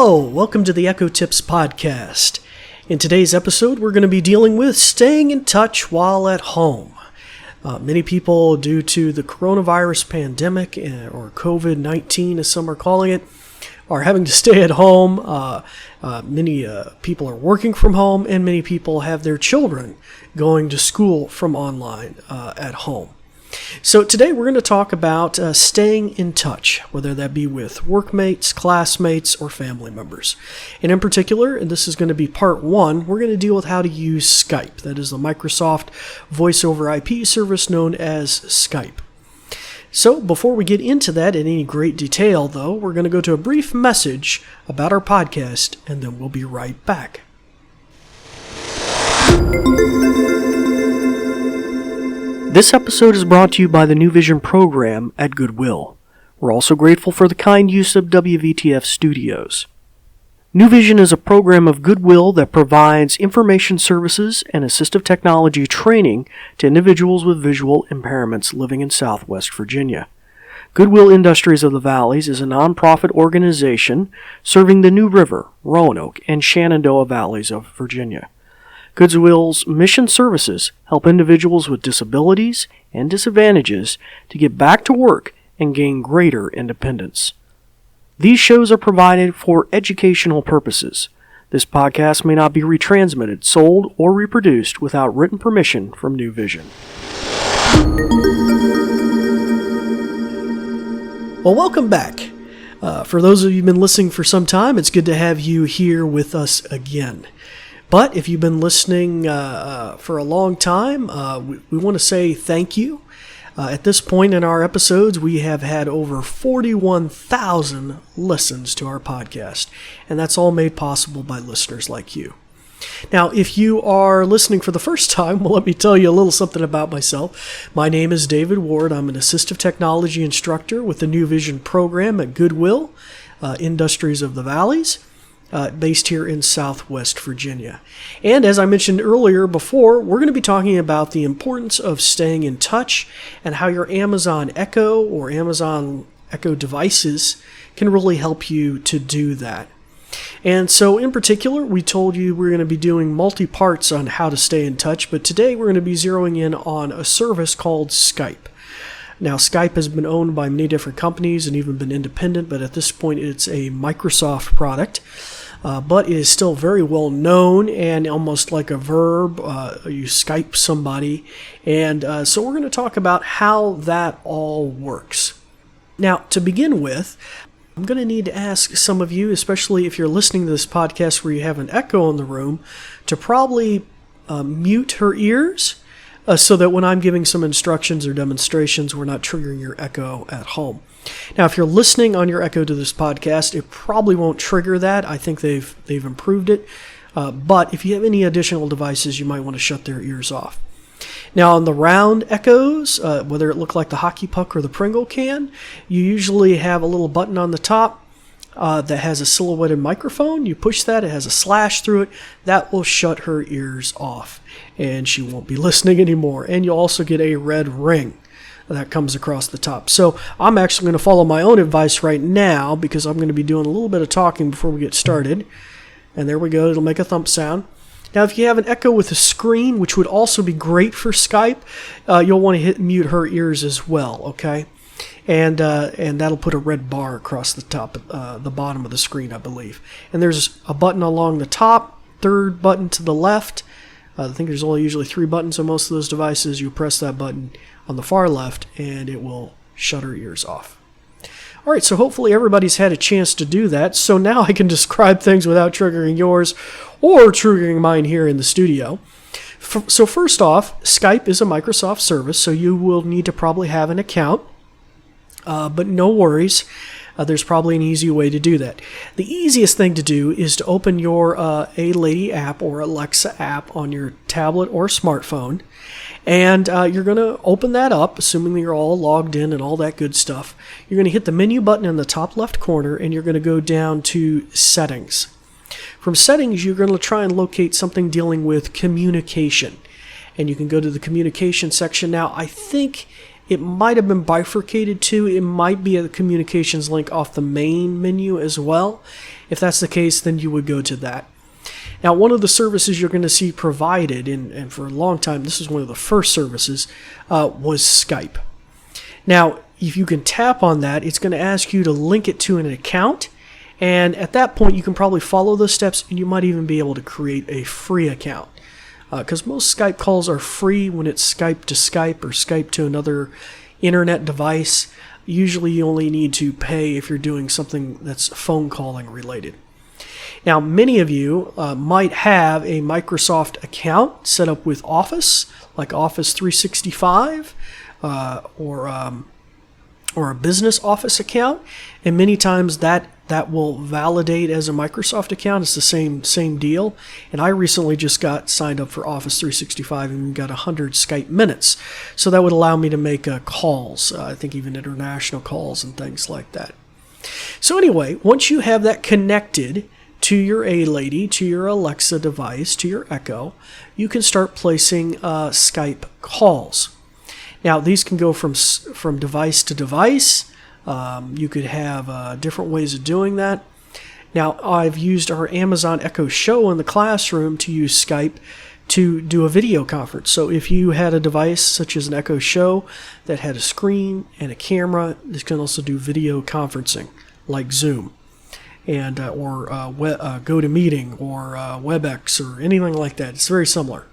Hello, welcome to the Echo Tips podcast. In today's episode, we're going to be dealing with staying in touch while at home. Many people, due to the coronavirus pandemic, or COVID-19 as some are calling it, are having to stay at home. Many people are working from home, and many people have their children going to school from online at home. So today we're going to talk about staying in touch, whether that be with workmates, classmates, or family members. And in particular, and this is going to be part one, we're going to deal with how to use Skype. That is the Microsoft Voice over IP service known as Skype. So before we get into that in any great detail, though, we're going to go to a brief message about our podcast, and then we'll be right back. This episode is brought to you by the New Vision program at Goodwill. We're also grateful for the kind use of WVTF Studios. New Vision is a program of Goodwill that provides information services and assistive technology training to individuals with visual impairments living in Southwest Virginia. Goodwill Industries of the Valleys is a nonprofit organization serving the New River, Roanoke, and Shenandoah Valleys of Virginia. Goodwill's mission services help individuals with disabilities and disadvantages to get back to work and gain greater independence. These shows are provided for educational purposes. This podcast may not be retransmitted, sold, or reproduced without written permission from New Vision. Well, welcome back. For those of you who've been listening for some time, it's good to have you here with us again. But if you've been listening for a long time, we want to say thank you. At this point in our episodes, we have had over 41,000 listens to our podcast, and that's all made possible by listeners like you. Now, if you are listening for the first time, well, let me tell you a little something about myself. My name is David Ward. I'm an assistive technology instructor with the New Vision program at Goodwill Industries of the Valleys. Based here in Southwest Virginia. And as I mentioned earlier before, we're going to be talking about the importance of staying in touch and how your Amazon Echo or Amazon Echo devices can really help you to do that. And so in particular, we told you we're going to be doing multi-parts on how to stay in touch, but today we're going to be zeroing in on a service called Skype. Now, Skype has been owned by many different companies and even been independent, but at this point it's a Microsoft product. But it is still very well known and almost like a verb. You Skype somebody. And so we're going to talk about how that all works. Now, to begin with, I'm going to need to ask some of you, especially if you're listening to this podcast where you have an echo in the room, to probably mute her ears so that when I'm giving some instructions or demonstrations, we're not triggering your echo at home. Now, if you're listening on your echo to this podcast, it probably won't trigger that. I think they've improved it. But if you have any additional devices, you might want to shut their ears off. Now, on the round echoes, whether it look like the hockey puck or the Pringle can, you usually have a little button on the top that has a silhouetted microphone. You push that, it has a slash through it. That will shut her ears off, and she won't be listening anymore. And you'll also get a red ring that comes across the top. So I'm actually going to follow my own advice right now because I'm going to be doing a little bit of talking before we get started. And there we go. It'll make a thump sound. Now, if you have an echo with a screen, which would also be great for Skype, you'll want to hit mute her ears as well, okay? And that'll put a red bar across the top, the bottom of the screen, I believe. And there's a button along the top, third button to the left. I think there's only usually 3 buttons on most of those devices. You press that button on the far left, and it will shut her ears off. All right, so hopefully everybody's had a chance to do that. So now I can describe things without triggering yours or triggering mine here in the studio. So first off, Skype is a Microsoft service, so you will need to probably have an account. But no worries. There's probably an easy way to do that. The easiest thing to do is to open your A-Lady app or Alexa app on your tablet or smartphone. And you're going to open that up, assuming that you're all logged in and all that good stuff. You're going to hit the menu button in the top left corner, and you're going to go down to Settings. From Settings, you're going to try and locate something dealing with communication. And you can go to the communication section. Now, I think It might have been bifurcated too. It might be a communications link off the main menu as well. If that's the case, then you would go to that. Now, one of the services you're going to see provided, and for a long time, this is one of the first services, was Skype. Now, if you can tap on that, it's going to ask you to link it to an account. And at that point, you can probably follow those steps, and you might even be able to create a free account. Because most Skype calls are free when it's Skype to Skype or Skype to another internet device. Usually you only need to pay if you're doing something that's phone calling related. Now, many of you might have a Microsoft account set up with Office, like Office 365, or a business Office account, and many times that will validate as a Microsoft account. It's the same deal. And I recently just got signed up for Office 365 and got 100 Skype minutes. So that would allow me to make calls, I think even international calls and things like that. So anyway, once you have that connected to your A-Lady, to your Alexa device, to your Echo, you can start placing Skype calls. Now, these can go from device to device. You could have different ways of doing that. Now, I've used our Amazon Echo Show in the classroom to use Skype to do a video conference. So if you had a device such as an Echo Show that had a screen and a camera, this can also do video conferencing like Zoom, and or GoToMeeting or WebEx or anything like that. It's very similar.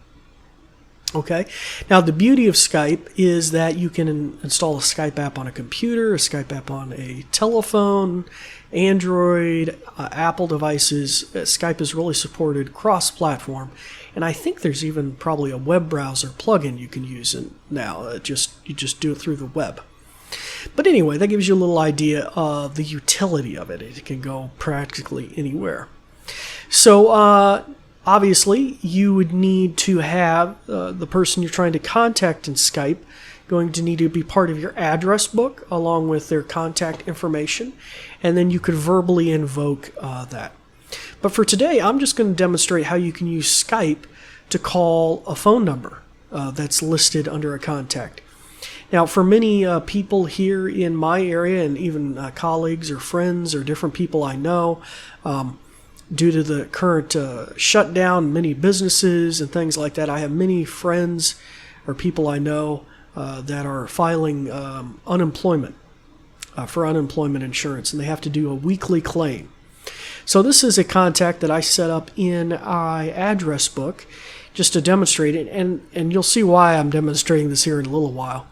Okay. Now, the beauty of Skype is that you can install a Skype app on a computer, a Skype app on a telephone, Android, Apple devices. Skype is really supported cross-platform, and I think there's even probably a web browser plugin you can use now. You just do it through the web. But anyway, that gives you a little idea of the utility of it. It can go practically anywhere. So, obviously, you would need to have the person you're trying to contact in Skype going to need to be part of your address book along with their contact information, and then you could verbally invoke that. But for today, I'm just going to demonstrate how you can use Skype to call a phone number that's listed under a contact. Now, for many people here in my area, and even colleagues or friends or different people I know, due to the current shutdown, many businesses and things like that, I have many friends or people I know that are filing unemployment for unemployment insurance, and they have to do a weekly claim. So this is a contact that I set up in my address book just to demonstrate it, and you'll see why I'm demonstrating this here in a little while.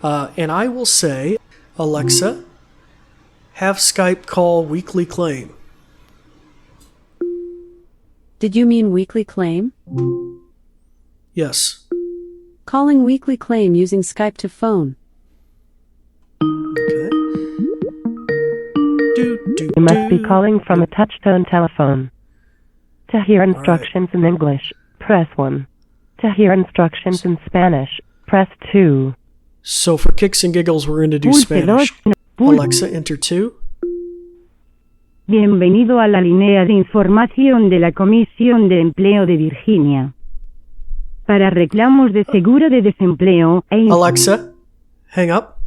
And I will say, Alexa, have Skype call weekly claim. Did you mean weekly claim? Yes. Calling weekly claim using Skype to phone. Okay. You must be calling from a touch-tone telephone. To hear instructions in English, press 1. To hear instructions in Spanish, press 2. So for kicks and giggles, we're going to do Spanish. Alexa, enter 2. Bienvenido a la línea de información de la Comisión de Empleo de Virginia. Para reclamos de seguro de desempleo Alexa, hang up.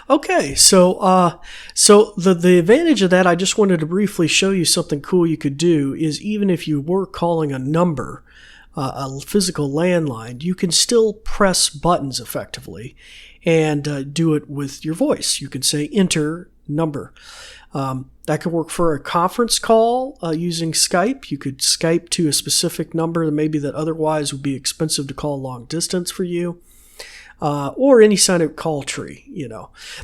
Okay, so the advantage of that, I just wanted to briefly show you something cool you could do, is even if you were calling a number, a physical landline, you can still press buttons effectively and do it with your voice. You can say enter number. That could work for a conference call using Skype. You could Skype to a specific number that maybe that otherwise would be expensive to call long distance for you, or any kind of call tree,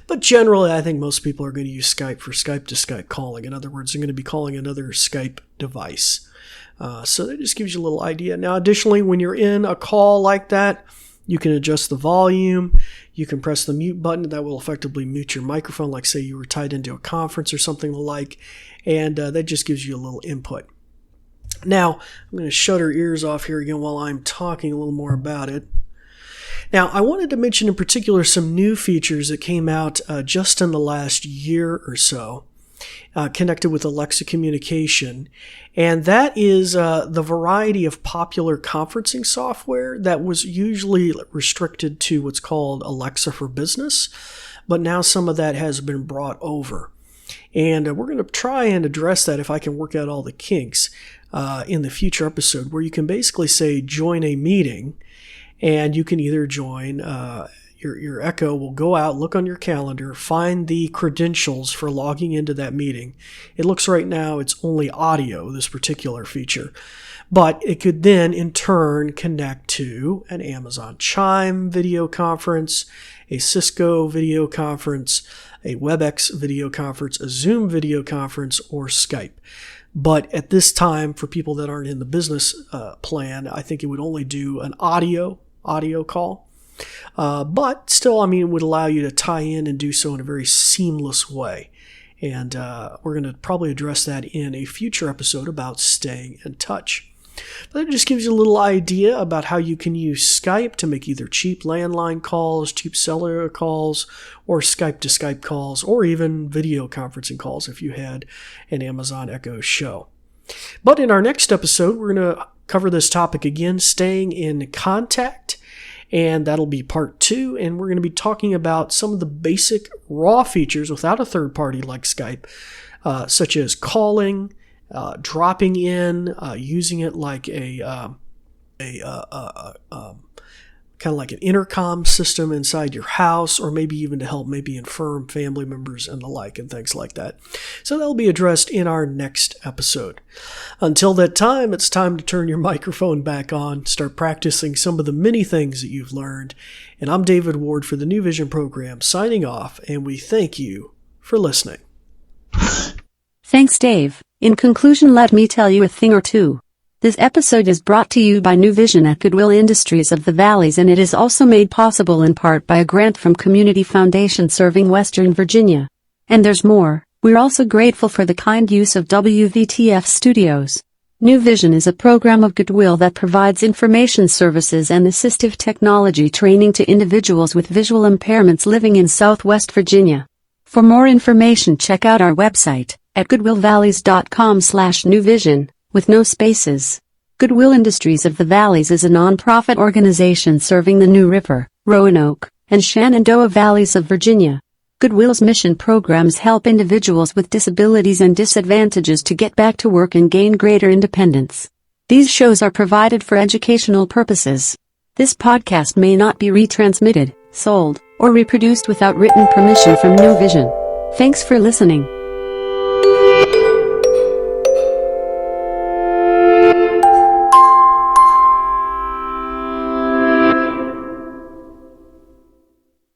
But generally, I think most people are going to use Skype for Skype to Skype calling. In other words, they're going to be calling another Skype device. So that just gives you a little idea. Now, additionally, when you're in a call like that, you can adjust the volume. You can press the mute button. That will effectively mute your microphone, like say you were tied into a conference or something like, and that just gives you a little input. Now, I'm going to shut our ears off here again while I'm talking a little more about it. Now, I wanted to mention in particular some new features that came out just in the last year or so. connected with Alexa communication. And that is the variety of popular conferencing software that was usually restricted to what's called Alexa for Business. But now some of that has been brought over. And we're going to try and address that if I can work out all the kinks in the future episode, where you can basically say, join a meeting, and you can either join, your Echo will go out, look on your calendar, find the credentials for logging into that meeting. It looks right now it's only audio, this particular feature. But it could then, in turn, connect to an Amazon Chime video conference, a Cisco video conference, a WebEx video conference, a Zoom video conference, or Skype. But at this time, for people that aren't in the business plan, I think it would only do an audio call. But still, I mean, it would allow you to tie in and do so in a very seamless way. And we're going to probably address that in a future episode about staying in touch. But that just gives you a little idea about how you can use Skype to make either cheap landline calls, cheap cellular calls, or Skype to Skype calls, or even video conferencing calls if you had an Amazon Echo Show. But in our next episode, we're going to cover this topic again, staying in contact, and that'll be part 2, and we're going to be talking about some of the basic raw features without a third party like Skype, such as calling, dropping in, using it like a kind of like an intercom system inside your house, or maybe even to help maybe inform family members and the like and things like that. So that'll be addressed in our next episode. Until that time, it's time to turn your microphone back on, start practicing some of the many things that you've learned. And I'm David Ward for the New Vision program, signing off, and we thank you for listening. Thanks, Dave. In conclusion, let me tell you a thing or two. This episode is brought to you by New Vision at Goodwill Industries of the Valleys, and it is also made possible in part by a grant from Community Foundation serving Western Virginia. And there's more. We're also grateful for the kind use of WVTF Studios. New Vision is a program of Goodwill that provides information services and assistive technology training to individuals with visual impairments living in Southwest Virginia. For more information, check out our website at goodwillvalleys.com/newvision, with no spaces. Goodwill Industries of the Valleys is a nonprofit organization serving the New River, Roanoke, and Shenandoah Valleys of Virginia. Goodwill's mission programs help individuals with disabilities and disadvantages to get back to work and gain greater independence. These shows are provided for educational purposes. This podcast may not be retransmitted, sold, or reproduced without written permission from New Vision. Thanks for listening.